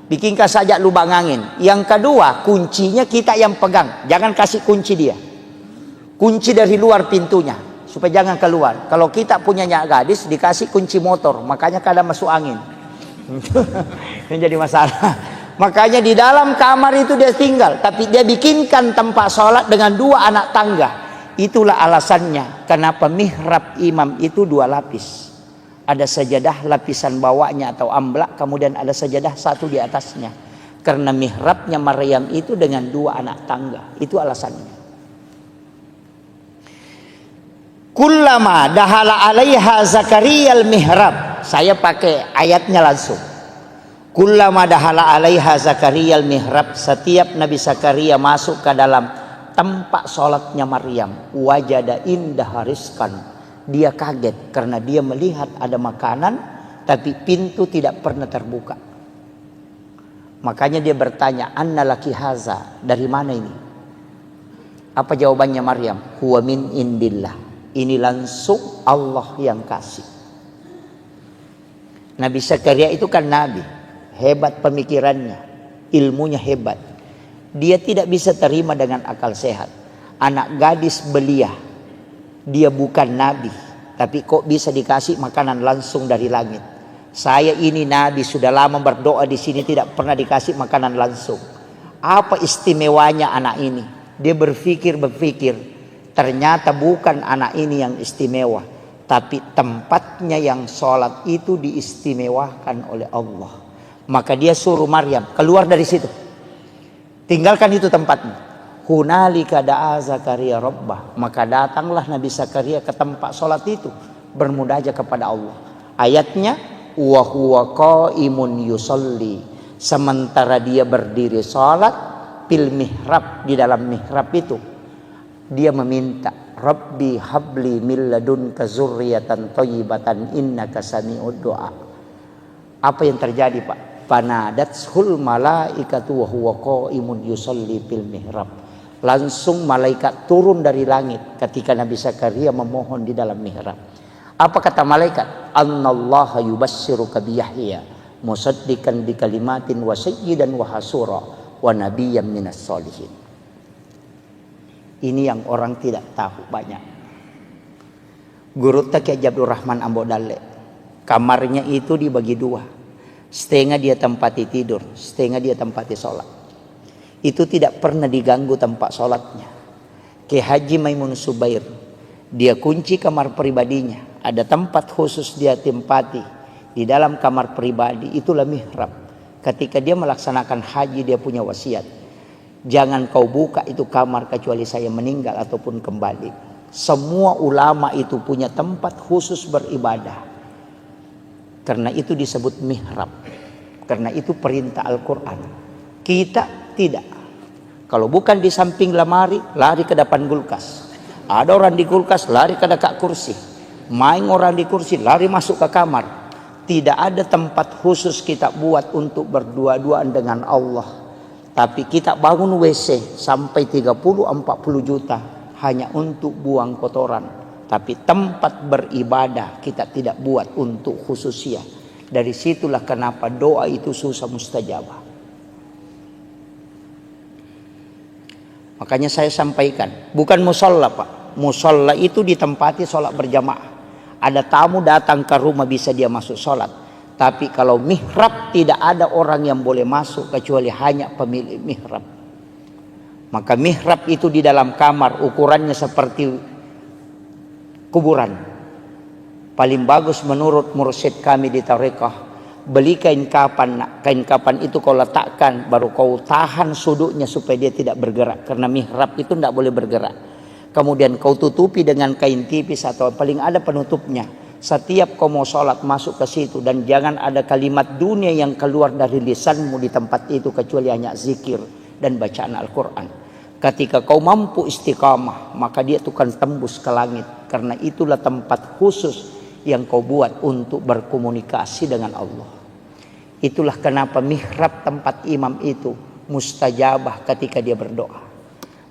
Bikinkan saja lubang angin. Yang kedua, kuncinya kita yang pegang, jangan kasih kunci dia. Kunci dari luar pintunya supaya jangan keluar. Kalau kita punya anak gadis dikasih kunci motor, makanya kadang masuk angin. Ini jadi masalah. Makanya di dalam kamar itu dia tinggal, tapi dia bikinkan tempat sholat dengan 2 anak tangga. Itulah alasannya kenapa mihrab imam itu 2 lapis. Ada sajadah lapisan bawahnya atau amblak, kemudian ada sajadah satu di atasnya. Karena mihrabnya Maryam itu dengan 2 anak tangga. Itu alasannya. Kullama dahala alaiha Zakaria al-mihrab. Saya pakai ayatnya langsung. Kullama dahala alaiha Zakaria al-mihrab. Setiap Nabi Zakaria masuk ke dalam tempat sholatnya Maryam. Wajada indah rizqan. Dia kaget karena dia melihat ada makanan, tapi pintu tidak pernah terbuka. Makanya dia bertanya, anna laki haza, dari mana ini? Apa jawabannya Maryam? Huwa min indillah. Ini langsung Allah yang kasih. Nabi Zakaria itu kan nabi, hebat pemikirannya, ilmunya hebat. Dia tidak bisa terima dengan akal sehat. Anak gadis belia, dia bukan nabi, tapi kok bisa dikasih makanan langsung dari langit? Saya ini nabi, sudah lama berdoa di sini tidak pernah dikasih makanan langsung. Apa istimewanya anak ini? Dia berpikir, ternyata bukan anak ini yang istimewa, tapi tempatnya yang sholat itu diistimewakan oleh Allah. Maka dia suruh Maryam keluar dari situ, tinggalkan itu tempatnya. Hunalika da'a Zakaria rabbah. Maka datanglah Nabi Zakaria ke tempat sholat itu, bermunajat kepada Allah. Ayatnya, wa huwa qaimun yusalli, sementara dia berdiri sholat fil mihrab, di dalam mihrab itu dia meminta, Rabbi habli min ladunka zurriyatan thayyibatan innaka sami'ud du'a. Apa yang terjadi, Pak? Panadatul malaikatu wa huwa qaimun yusalli fil mihrab. Langsung malaikat turun dari langit ketika Nabi Zakaria memohon di dalam mihrab. Apa kata malaikat? Annallaha yubassiruka bi Yahya musaddiqan bi kalimatin wa sayyidan wa hasura wa nabiyyan minas solihin. Ini yang orang tidak tahu banyak. Guru Kiai Abdul Rahman Ambo Dalle, kamarnya itu dibagi dua. Setengah dia tempati tidur, setengah dia tempati sholat. Itu tidak pernah diganggu tempat sholatnya. Kiai Haji Maimun Subair, dia kunci kamar pribadinya. Ada tempat khusus dia tempati di dalam kamar pribadi, itulah mihrab. Ketika dia melaksanakan haji, dia punya wasiat, jangan kau buka itu kamar kecuali saya meninggal ataupun kembali. Semua ulama itu punya tempat khusus beribadah. Karena itu disebut mihrab. Karena itu perintah Al-Quran. Kita tidak. Kalau bukan di samping lemari, lari ke depan kulkas. Ada orang di kulkas, lari ke dekat kursi. Main orang di kursi, lari masuk ke kamar. Tidak ada tempat khusus kita buat untuk berdua-duaan dengan Allah. Tapi kita bangun WC sampai 30-40 juta hanya untuk buang kotoran. Tapi tempat beribadah kita tidak buat untuk khususnya. Dari situlah kenapa doa itu susah mustajabah. Makanya saya sampaikan, bukan musola Pak. Musola itu ditempati sholat berjamaah. Ada tamu datang ke rumah bisa dia masuk sholat. Tapi kalau mihrab tidak ada orang yang boleh masuk kecuali hanya pemilik mihrab. Maka mihrab itu di dalam kamar ukurannya seperti kuburan. Paling bagus menurut mursyid kami di tarekah, beli kain kapan. Kain kapan itu kau letakkan, baru kau tahan sudutnya supaya dia tidak bergerak. Karena mihrab itu tidak boleh bergerak. Kemudian kau tutupi dengan kain tipis atau paling ada penutupnya. Setiap kau mau sholat masuk ke situ, dan jangan ada kalimat dunia yang keluar dari lisanmu di tempat itu kecuali hanya zikir dan bacaan Al-Quran. Ketika kau mampu istiqamah, maka dia itu akan tembus ke langit. Karena itulah tempat khusus yang kau buat untuk berkomunikasi dengan Allah. Itulah kenapa mihrab tempat imam itu mustajabah ketika dia berdoa.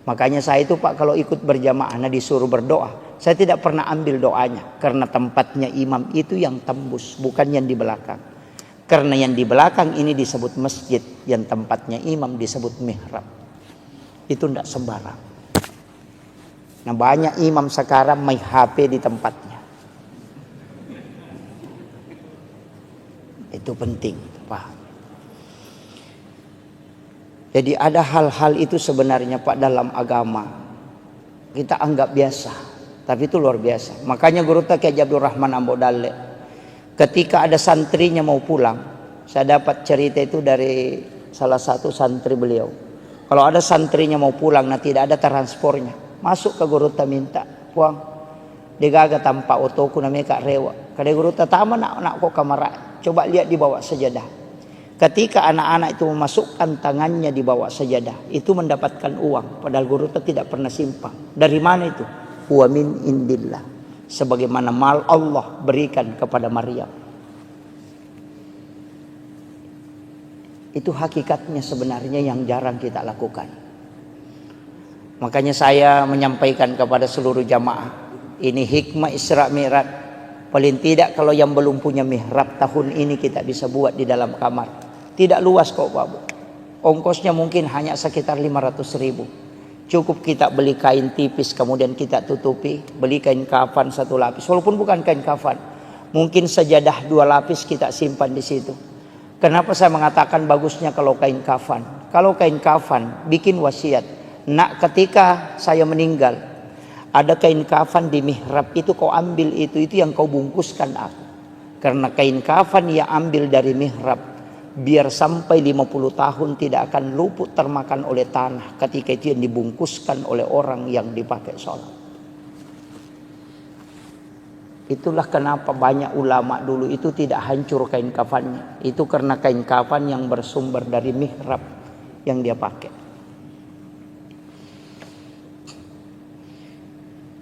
Makanya saya itu Pak, kalau ikut berjamaah disuruh berdoa, saya tidak pernah ambil doanya. Karena tempatnya imam itu yang tembus, bukan yang di belakang. Karena yang di belakang ini disebut masjid, yang tempatnya imam disebut mihrab. Itu tidak sembarang. Nah, banyak imam sekarang main HP di tempatnya. Itu penting, Pak. Jadi ada hal-hal itu sebenarnya Pak dalam agama kita anggap biasa, tapi itu luar biasa. Makanya Guru Kiai Abdul Rahman Ambo Dalle, ketika ada santrinya mau pulang, saya dapat cerita itu dari salah satu santri beliau. Kalau ada santrinya mau pulang, tidak ada transportnya, masuk ke Guru minta, puang, digaga tanpa otoku namanya Kak Rewa. Kada Guru tama nak kok kamar, coba lihat di bawah sajadah. Ketika anak-anak itu memasukkan tangannya di bawah sajadah, itu mendapatkan uang. Padahal guru itu tidak pernah simpang. Dari mana itu? Wa min indillah. Sebagaimana mal Allah berikan kepada Maryam. Itu hakikatnya sebenarnya yang jarang kita lakukan. Makanya saya menyampaikan kepada seluruh jamaah, ini hikmah Isra Mi'raj. Paling tidak kalau yang belum punya mihrab tahun ini kita bisa buat di dalam kamar. Tidak luas kok Pak Bu. Ongkosnya mungkin hanya sekitar 500.000. Cukup kita beli kain tipis kemudian kita tutupi, beli kain kafan 1 lapis. Walaupun bukan kain kafan, mungkin sajadah 2 lapis kita simpan di situ. Kenapa saya mengatakan bagusnya kalau kain kafan? Kalau kain kafan bikin wasiat, nak ketika saya meninggal ada kain kafan di mihrab itu kau ambil itu yang kau bungkuskan aku. Karena kain kafan yang ambil dari mihrab biar sampai 50 tahun tidak akan luput termakan oleh tanah ketika itu yang dibungkuskan oleh orang yang dipakai sholat. Itulah kenapa banyak ulama dulu itu tidak hancur kain kafannya. Itu karena kain kafan yang bersumber dari mihrab yang dia pakai.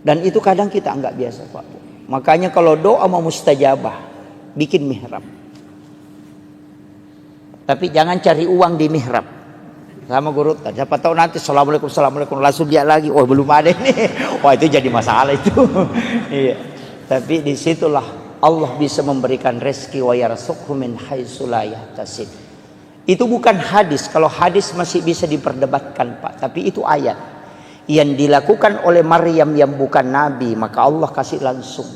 Dan itu kadang kita anggap biasa Pak. Makanya kalau doa mau mustajabah, bikin mihrab. Tapi jangan cari uang di mihrab. Sama guru, siapa tahu nanti assalamualaikum langsung dia lagi. Oh belum ada ini. Wah itu jadi masalah itu. Iya. Tapi disitulah Allah bisa memberikan rezeki wa yarzuqhu min haitsu la yahtasib. Itu bukan hadis. Kalau hadis masih bisa diperdebatkan Pak. Tapi itu ayat. Yang dilakukan oleh Maryam yang bukan nabi, maka Allah kasih langsung.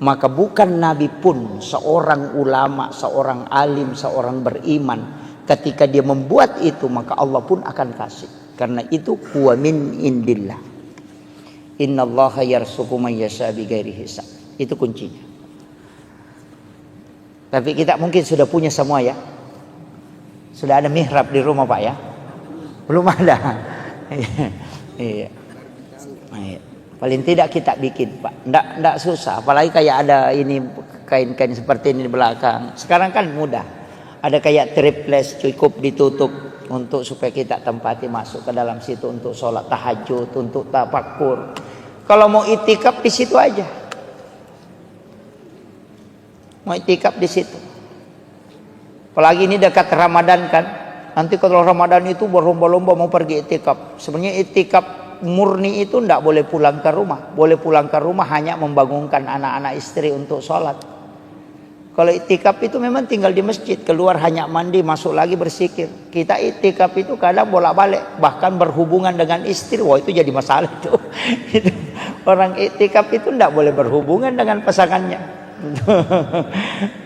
Maka bukan nabi pun, seorang ulama, seorang alim, seorang beriman, ketika dia membuat itu maka Allah pun akan kasih. Karena itu huwa min indillah. Innallaha yarzuqu man yasha bighairi hisab. Itu kuncinya. Tapi kita mungkin sudah punya semua ya. Sudah ada mihrab di rumah Pak ya? Belum ada. Iya. Paling tidak kita bikin Pak. Nggak susah. Apalagi kayak ada ini kain-kain seperti ini di belakang. Sekarang kan mudah. Ada kayak triples cukup ditutup untuk supaya kita tempati masuk ke dalam situ untuk sholat tahajud, untuk tafakur. Kalau mau itikaf di situ aja. Mau itikaf di situ. Apalagi ini dekat Ramadan kan. Nanti kalau Ramadan itu berlomba-lomba mau pergi itikaf. Sebenarnya itikaf murni itu tidak boleh pulang ke rumah. Boleh pulang ke rumah hanya membangunkan anak-anak istri untuk sholat. Kalau itikaf itu memang tinggal di masjid. Keluar hanya mandi, masuk lagi bersikir. Kita itikaf itu kadang bolak-balik. Bahkan berhubungan dengan istri. Wah itu jadi masalah itu. Orang itikaf itu tidak boleh berhubungan dengan pasangannya.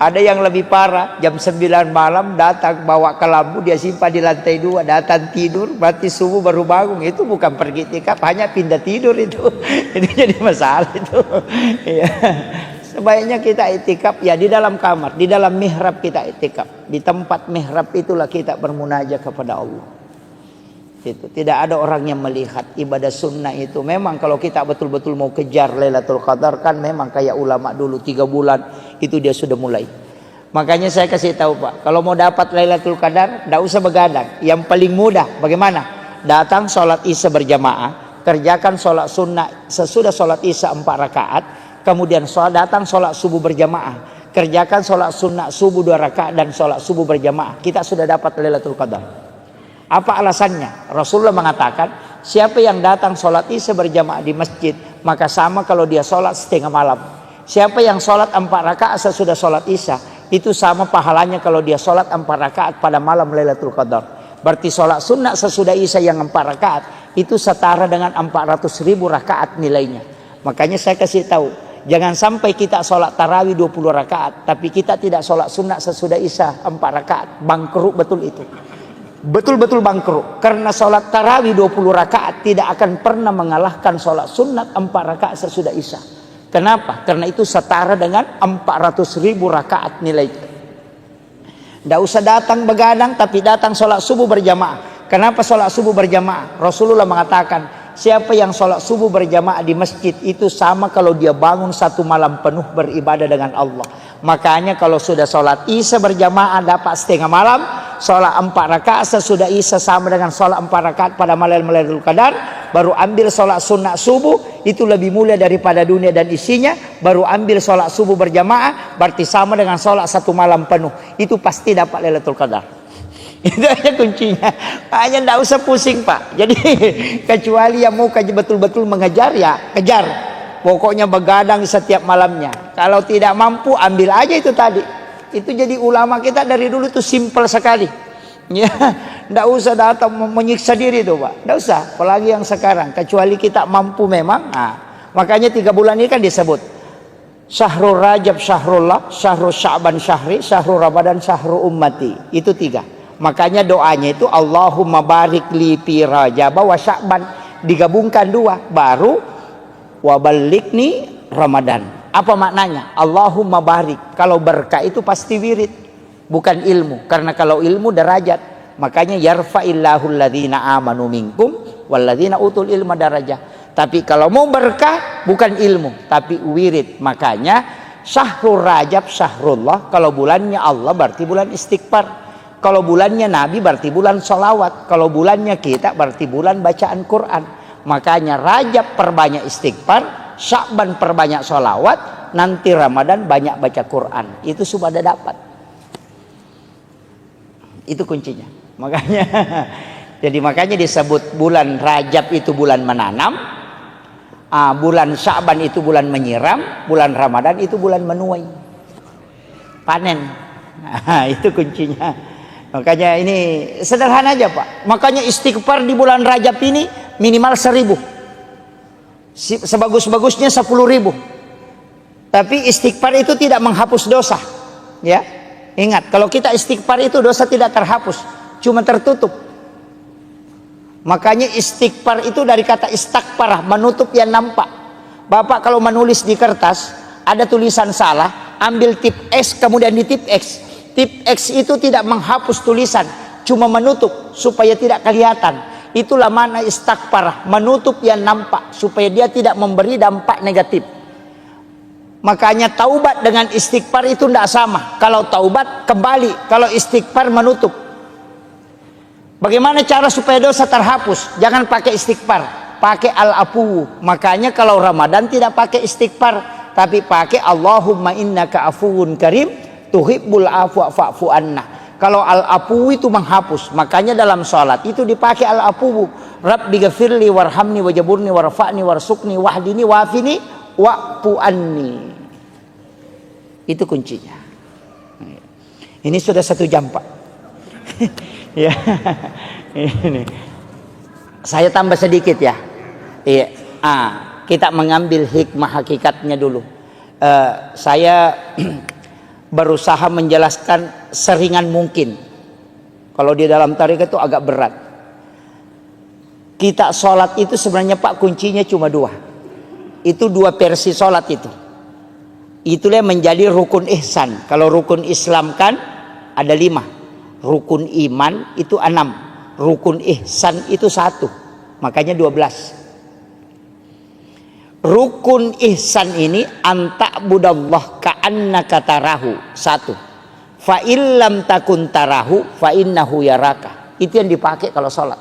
Ada yang lebih parah, jam 9 malam datang bawa ke lampu, dia simpan di lantai 2, datang tidur, berarti subuh baru bangun. Itu bukan pergi itikaf, hanya pindah tidur itu. Itu jadi masalah itu. Ya. Sebaiknya kita itikaf ya di dalam kamar, di dalam mihrab kita itikaf. Di tempat mihrab itulah kita bermunajat kepada Allah. Itu tidak ada orang yang melihat ibadah sunnah itu. Memang kalau kita betul-betul mau kejar Lailatul Qadar kan memang kayak ulama dulu 3 bulan itu dia sudah mulai. Makanya saya kasih tahu Pak, kalau mau dapat Lailatul Qadar tidak usah begadang. Yang paling mudah bagaimana? Datang sholat Isya berjamaah, kerjakan sholat sunnah sesudah sholat Isya 4 rakaat, kemudian datang sholat subuh berjamaah, kerjakan sholat sunnah subuh 2 rakaat dan sholat subuh berjamaah. Kita sudah dapat Lailatul Qadar. Apa alasannya? Rasulullah mengatakan, siapa yang datang sholat Isya berjamaah di masjid, maka sama kalau dia sholat setengah malam. Siapa yang sholat 4 rakaat sesudah sholat Isya, itu sama pahalanya kalau dia sholat 4 rakaat pada malam Lailatul Qadar. Berarti sholat sunnah sesudah Isya yang 4 rakaat, itu setara dengan 400.000 rakaat nilainya. Makanya saya kasih tahu, jangan sampai kita sholat tarawih 20 rakaat, tapi kita tidak sholat sunnah sesudah Isya 4 rakaat. Bangkrut betul itu. Betul-betul bangkrut. Karena sholat tarawih 20 rakaat tidak akan pernah mengalahkan sholat sunat 4 rakaat sesudah Isya. Kenapa? Karena itu setara dengan 400.000 rakaat nilai. Tidak usah datang begadang, tapi datang sholat subuh berjamaah. Kenapa sholat subuh berjamaah? Rasulullah mengatakan, siapa yang sholat subuh berjamaah di masjid itu sama kalau dia bangun 1 malam penuh beribadah dengan Allah. Makanya kalau sudah sholat Isya berjamaah dapat setengah malam, sholat 4 rakaat sesudah isya sama dengan sholat 4 rakaat pada malam Lailatul Qadar, baru ambil sholat sunnah subuh, itu lebih mulia daripada dunia dan isinya, baru ambil sholat subuh berjamaah, berarti sama dengan sholat 1 malam penuh, itu pasti dapat Lailatul Qadar. Itu aja kuncinya. Hanya tidak usah pusing Pak. Jadi kecuali yang mau betul-betul mengejar, ya kejar. Pokoknya begadang setiap malamnya. Kalau tidak mampu, ambil aja itu tadi. Itu jadi ulama kita dari dulu itu simple sekali. Ya, tidak usah datang menyiksa diri tuh Pak. Tidak usah. Apalagi yang sekarang. Kecuali kita mampu memang. Nah, makanya 3 bulan ini kan disebut Syahrul Rajab Syahrullah, Syahrul Sya'ban Syahri, Syahrul Ramadan Syahrul Ummati. Itu 3. Makanya doanya itu Allahumma barik li fi Rajab wa Sya'ban, digabungkan 2, baru wa balikni Ramadan. Apa maknanya? Allahumma barik. Kalau berkah itu pasti wirid, bukan ilmu. Karena kalau ilmu derajat. Makanya yarfa'illahu alladhina amanu minkum walladhina utul ilma darajah. Tapi kalau mau berkah bukan ilmu, tapi wirid. Makanya Syahrul Rajab Syahrullah, kalau bulannya Allah berarti bulan istighfar. Kalau bulannya Nabi berarti bulan sholawat. Kalau bulannya kita berarti bulan bacaan Quran. Makanya Rajab perbanyak istighfar, Sya'ban perbanyak sholawat, nanti Ramadan banyak baca Quran. Itu sudah ada dapat. Itu kuncinya. Makanya jadi makanya disebut bulan Rajab itu bulan menanam, bulan Sya'ban itu bulan menyiram, bulan Ramadan itu bulan menuai, panen. Nah, itu kuncinya. Makanya ini sederhana aja Pak. Makanya istighfar di bulan Rajab ini minimal 1000. Sebagus-bagusnya 10.000. Tapi istighfar itu tidak menghapus dosa. Ya, ingat kalau kita istighfar itu dosa tidak terhapus, cuma tertutup. Makanya istighfar itu dari kata istighfar, menutup yang nampak. Bapak kalau menulis di kertas ada tulisan salah, ambil tip X kemudian di tip X. Tip X itu tidak menghapus tulisan, cuma menutup supaya tidak kelihatan. Itulah makna istighfar, menutup yang nampak supaya dia tidak memberi dampak negatif. Makanya taubat dengan istighfar itu tidak sama. Kalau taubat kembali, kalau istighfar menutup. Bagaimana cara supaya dosa terhapus? Jangan pakai istighfar, pakai al-afu. Makanya kalau Ramadan tidak pakai istighfar, tapi pakai Allahumma innaka afuwun karim tuhibbul afwa fa'fu anna. Kalau al-afu itu menghapus, makanya dalam salat itu dipakai al-afu. Rabbi ghafirli warhamni wajaburni warfa'ni warsukni wahdini wafini wa'fu anni. Itu kuncinya. Ini sudah 1 jam Pak. Ya. Ini. Saya tambah sedikit ya. Iya. Kita mengambil hikmah hakikatnya dulu. Saya berusaha menjelaskan seringan mungkin. Kalau di dalam tarekat itu agak berat. Kita sholat itu sebenarnya Pak kuncinya cuma 2. Itu 2 versi sholat itu. Itulah yang menjadi rukun ihsan. Kalau rukun Islam kan ada 5. Rukun iman itu 6. Rukun ihsan itu 1. Makanya 12. Rukun ihsan ini anta'budallah ka'annaka tarahu. 1. Fa illam takun tarahu fa innahu yaraka. Itu yang dipakai kalau sholat.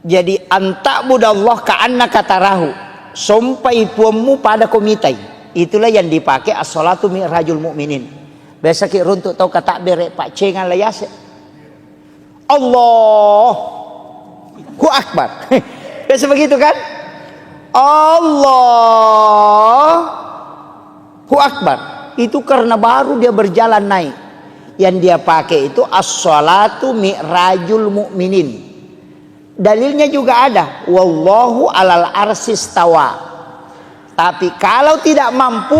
Jadi anta'budallah ka'annaka tarahu. Sampai puamu pada komitai. Itulah yang dipakai as-sholatu mi'rajul mu'minin. Biasa ki runtuk tau kata bere Pak Cengan layase. Allahu Akbar. Biasa begitu kan? Allahu Akbar. Itu karena baru dia berjalan naik. Yang dia pakai itu as-sholatu mi'rajul mu'minin. Dalilnya juga ada. Wallahu alal arsistawa. Tapi kalau tidak mampu,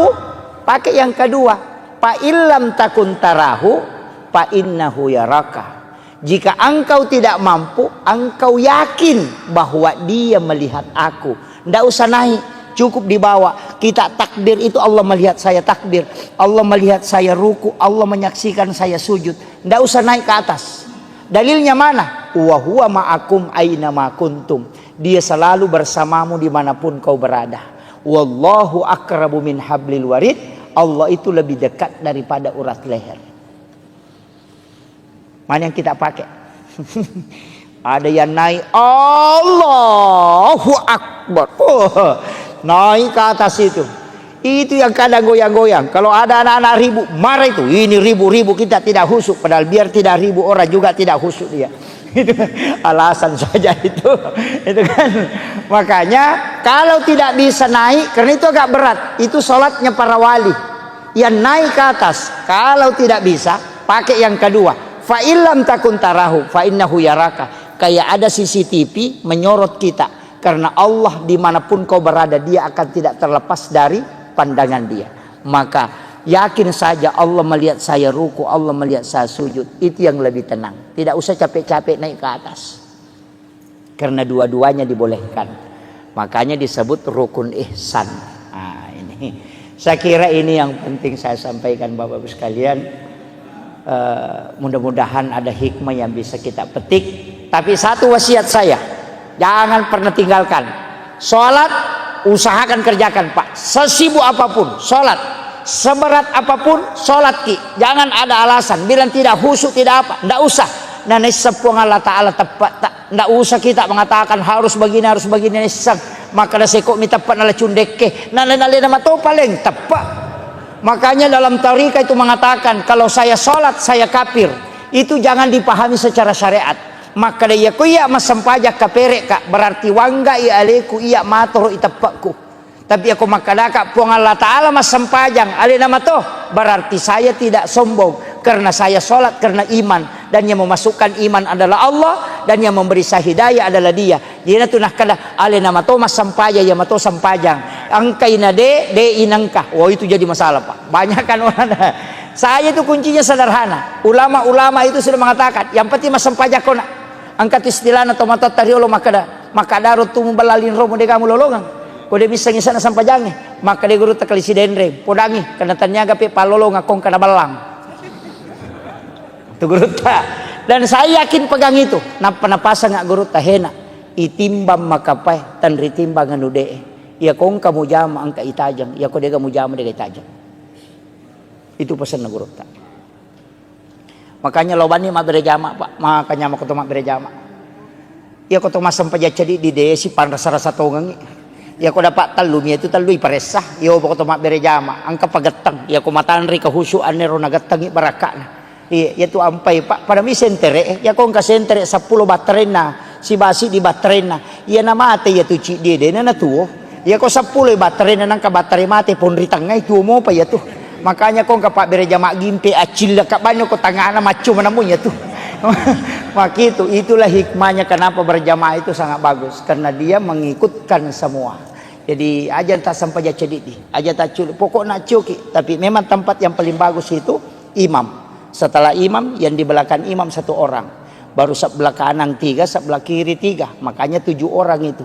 pakai yang kedua. Fa illam takun tarahu fa innahu yaraka. Jika engkau tidak mampu, engkau yakin bahwa dia melihat aku. Tidak usah naik, cukup dibawa. Kita takbir itu Allah melihat saya takbir, Allah melihat saya ruku, Allah menyaksikan saya sujud. Tidak usah naik ke atas. Dalilnya mana? Wa huwa ma'akum aina ma kuntum. Dia selalu bersamamu dimanapun kau berada. Wallahu akrabu min hablil warid. Allah itu lebih dekat daripada urat leher. Mana yang kita pakai? Ada yang naik Allahu Akbar, naik ke atas itu. Itu yang kadang goyang-goyang. Kalau ada anak-anak ribu, marah itu. Ini ribu-ribu kita tidak khusyuk. Padahal biar tidak ribu orang juga tidak khusyuk dia. Itu alasan saja itu. Itu kan. Makanya kalau tidak bisa naik, karena itu agak berat. Itu sholatnya para wali. Yang naik ke atas. Kalau tidak bisa, pakai yang kedua. Fa illam takun tarahu fa innahu yaraka. Kayak ada CCTV menyorot kita. Karena Allah dimanapun kau berada, dia akan tidak terlepas dari pandangan dia. Maka yakin saja Allah melihat saya ruku, Allah melihat saya sujud. Itu yang lebih tenang. Tidak usah capek-capek naik ke atas. Karena dua-duanya dibolehkan. Makanya disebut rukun ihsan. Nah, ini. Saya kira ini yang penting saya sampaikan Bapak-Ibu sekalian. Mudah-mudahan ada hikmah yang bisa kita petik. Tapi satu wasiat saya, jangan pernah tinggalkan sholat. Usahakan kerjakan Pak, sesibuk apapun sholat, seberat apapun sholat ki. Jangan ada alasan bilang tidak khusyuk tidak apa, tidak usah. Nah nisapung Allah Ta'ala tepat tak, tidak usah kita mengatakan harus begini nisap. Maka dah sekok mi tepat nala cundeke nala nama tu paling tepat. Makanya dalam tarika itu mengatakan kalau saya sholat saya kafir, itu jangan dipahami secara syariat. Maka dia ku iya masampajak kaperek kak, berarti wangga iya aleku iya matoro itapakku. Tapi aku makadaka puang Allah Ta'ala masampajang ale nama toh, berarti saya tidak sombong karena saya sholat karena iman, dan yang memasukkan iman adalah Allah, dan yang memberi saya hidayah adalah dia. Dia tu nak kada ale nama toh masampaja ya mato sampajang angkaina de inangkah. Oh itu jadi masalah Pak. Banyak kan orang. Saya itu kuncinya sederhana. Ulama-ulama itu sudah mengatakan yang penting masampajak kau nak angkat istilah atau mata tariolo maka darut tumu balalin romo de kamu lolongan ko de bisa ngisana sampajange maka de guru takali si denre podangi kana tanyaga pe palolong akong kana balang tu guru ta. Dan saya yakin pegang itu napa-napasa ngak guru ta hena itimbam makapai tan ritimbang anu de ya kong kamu jama angka itajang ya ko de kamu jama de itajang. Itu pesan na guru ta. Makanya lobani ma berjama Pak, makanya mau ketemu berjama. Ya kau mas sampaja jadi di desi pan rasa tongang. Ya kau dapat talumi itu talui paresah. Ya kau ketemu berjama, angka pagatang. Ya kau matanri kehusuan nero nagatang barakana. Iya, itu ampai Pak. Pada mi sentere, ya kau nggak sentere 10 baterena, si basi di baterena. Ya nama ate ya tu cik dia na tuo. Ya kau 10 baterena nang ka baterai mate pon ritangai tuo mo pa ya tu. Makanya kau kapak berjamaah gimpe acil kak banyak kau tangana macam mana punya tuh. Maka itulah hikmahnya kenapa berjamaah itu sangat bagus, karena dia mengikutkan semua. Jadi aja tak sampai jadi di, aja tak cul, pokok nak cuki. Tapi memang tempat yang paling bagus itu imam. Setelah imam yang di belakang imam 1 orang, baru sebelah kanan 3, sebelah kiri 3. Makanya 7 orang itu.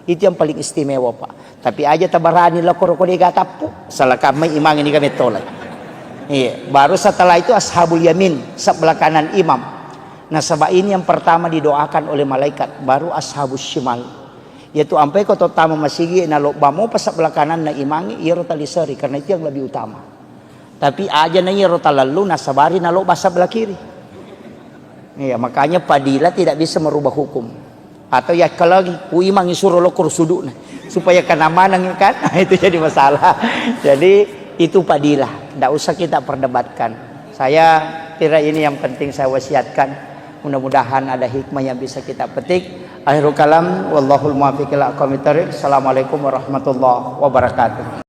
Itu yang paling istimewa Pak. Tapi aja tabarani lah koro-koro tapu. Salah kami imam ini kami tolak. Iya. Baru setelah itu ashabul yamin sebelah kanan imam. Nah sebab ini yang pertama didoakan oleh malaikat. Baru ashabus shimal. Yaitu ampai kau tamu masigi na lo bamo pas sebelah kanan na imangi iya rota liseri karena itu yang lebih utama. Tapi aja na iya rota lalu na sabari na lo basa sebelah kiri. Iya makanya padilah tidak bisa merubah hukum. Atau ya kalau lagi imam suruh lo kursudu supaya kena manang kan itu jadi masalah. Jadi itu padilah, tidak usah kita perdebatkan. Saya kira ini yang penting saya wasiatkan. Mudah-mudahan ada hikmah yang bisa kita petik. Akhirul kalam wallahul muwaffiq ila aqwamit thoriq. Assalamualaikum warahmatullahi wabarakatuh.